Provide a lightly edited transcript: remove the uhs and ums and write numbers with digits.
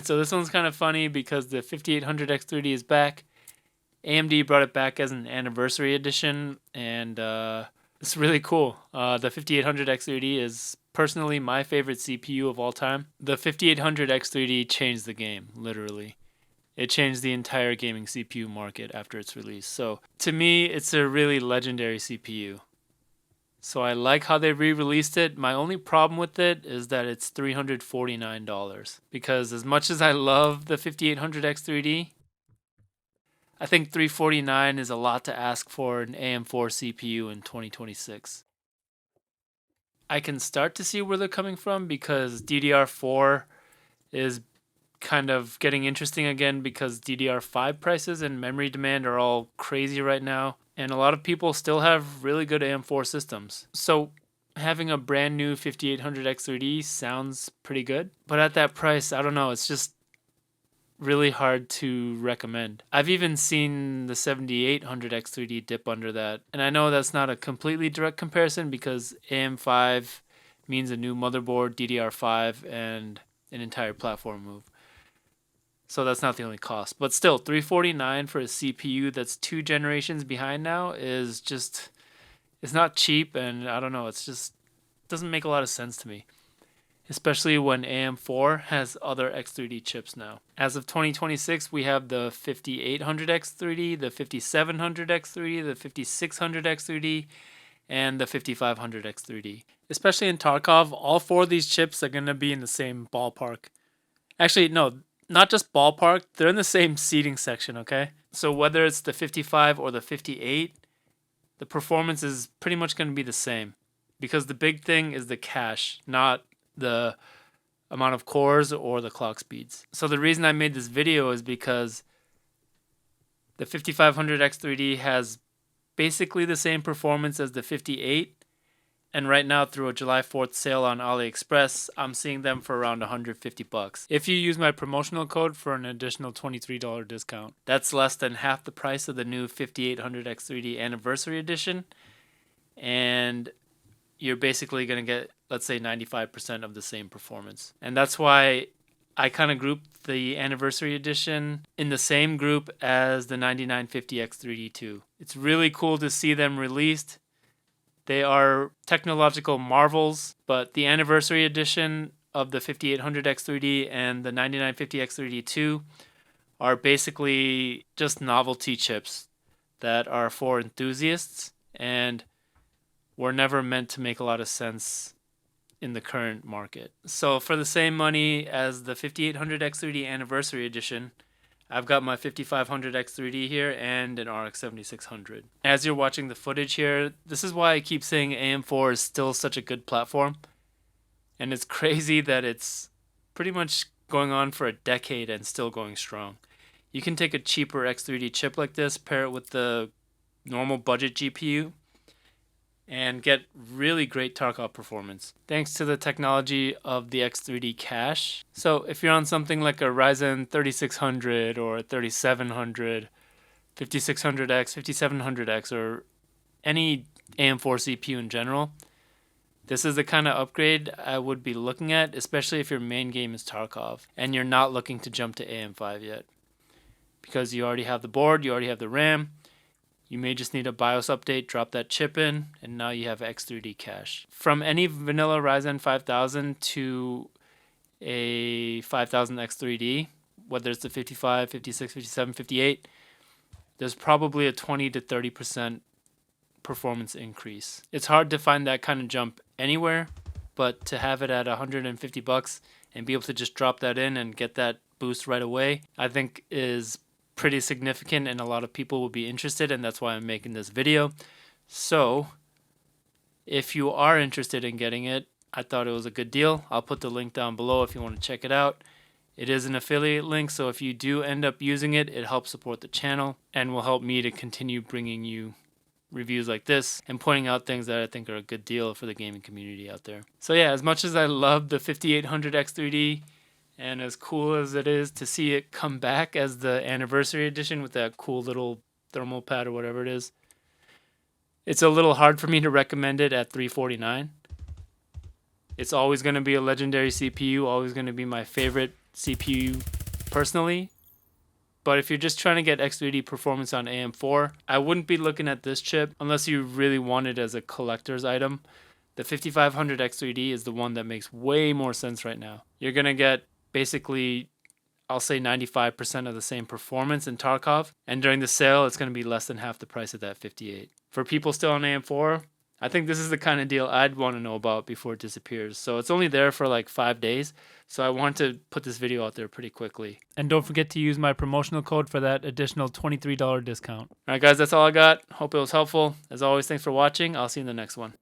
So this one's kind of funny because the 5800 X3D is back. AMD brought it back as an anniversary edition, and it's really cool. The 5800 X3D is personally my favorite CPU of all time. The 5800 X3D changed the game, literally. It changed the entire gaming CPU market after its release. So to me, it's a really legendary CPU. So I like how they re-released it. My only problem with it is that it's $349. Because as much as I love the 5800 X3D, I think $349 is a lot to ask for an AM4 CPU in 2026. I can start to see where they're coming from because DDR4 is kind of getting interesting again because DDR5 prices and memory demand are all crazy right now. And a lot of people still have really good AM4 systems. So having a brand new 5800 X3D sounds pretty good. But at that price, I don't know, it's just really hard to recommend. I've even seen the 7800 X3D dip under that. And I know that's not a completely direct comparison because AM5 means a new motherboard, DDR5, and an entire platform move. So that's not the only cost. But still, $349 for a CPU that's 2 generations behind now is just, it's not cheap, and I don't know, it's just doesn't make a lot of sense to me. Especially when AM4 has other X3D chips now. As of 2026, we have the 5800 X3D, the 5700 X3D, the 5600 X3D, and the 5500 X3D. Especially in Tarkov, all 4 of these chips are going to be in the same ballpark. Actually, no, not just ballpark, they're in the same seating section, okay? So whether it's the 55 or the 58, the performance is pretty much going to be the same. Because the big thing is the cache, not the amount of cores or the clock speeds. So the reason I made this video is because the 5500 X3D has basically the same performance as the 58. And right now, through a July 4th sale on AliExpress, I'm seeing them for around $150. If you use my promotional code for an additional $23 discount, that's less than half the price of the new 5800 X3D Anniversary Edition. And you're basically going to get, let's say, 95% of the same performance. And that's why I kind of grouped the Anniversary Edition in the same group as the 9950 X3D too. It's really cool to see them released. They are technological marvels, but the Anniversary Edition of the 5800 X3D and the 9950 X3D 2 are basically just novelty chips that are for enthusiasts and were never meant to make a lot of sense in the current market. So for the same money as the 5800 X3D Anniversary Edition, I've got my 5500 X3D here and an RX 7600. As you're watching the footage here, this is why I keep saying AM4 is still such a good platform. And it's crazy that it's pretty much going on for a decade and still going strong. You can take a cheaper X3D chip like this, pair it with the normal budget GPU, and get really great Tarkov performance thanks to the technology of the X3D cache. So if you're on something like a Ryzen 3600 or 3700, 5600X, 5700X, or any AM4 CPU in general, this is the kind of upgrade I would be looking at, especially if your main game is Tarkov and you're not looking to jump to AM5 yet. Because you already have the board, you already have the RAM, you may just need a BIOS update, drop that chip in, and now you have X3D cache. From any vanilla Ryzen 5000 to a 5000 X3D, whether it's the 55, 56, 57, 58, there's probably a 20 to 30% performance increase. It's hard to find that kind of jump anywhere, but to have it at $150 and be able to just drop that in and get that boost right away, I think is pretty significant and a lot of people will be interested, and that's why I'm making this video. So if you are interested in getting it, I thought it was a good deal. I'll put the link down below if you want to check it out. It is an affiliate link, so if you do end up using it, it helps support the channel and will help me to continue bringing you reviews like this and pointing out things that I think are a good deal for the gaming community out there. So yeah, as much as I love the 5800 X3D, and as cool as it is to see it come back as the Anniversary Edition with that cool little thermal pad or whatever it is, it's a little hard for me to recommend it at $349. It's always going to be a legendary CPU, always going to be my favorite CPU personally. But if you're just trying to get X3D performance on AM4, I wouldn't be looking at this chip unless you really want it as a collector's item. The 5500 X3D is the one that makes way more sense right now. You're going to get basically, I'll say 95% of the same performance in Tarkov, and during the sale it's going to be less than half the price of that 58. For people still on AM4, I think this is the kind of deal I'd want to know about before it disappears. So it's only there for like 5 days, so I want to put this video out there pretty quickly. And don't forget to use my promotional code for that additional $23 discount. Alright guys, that's all I got. Hope it was helpful. As always, thanks for watching. I'll see you in the next one.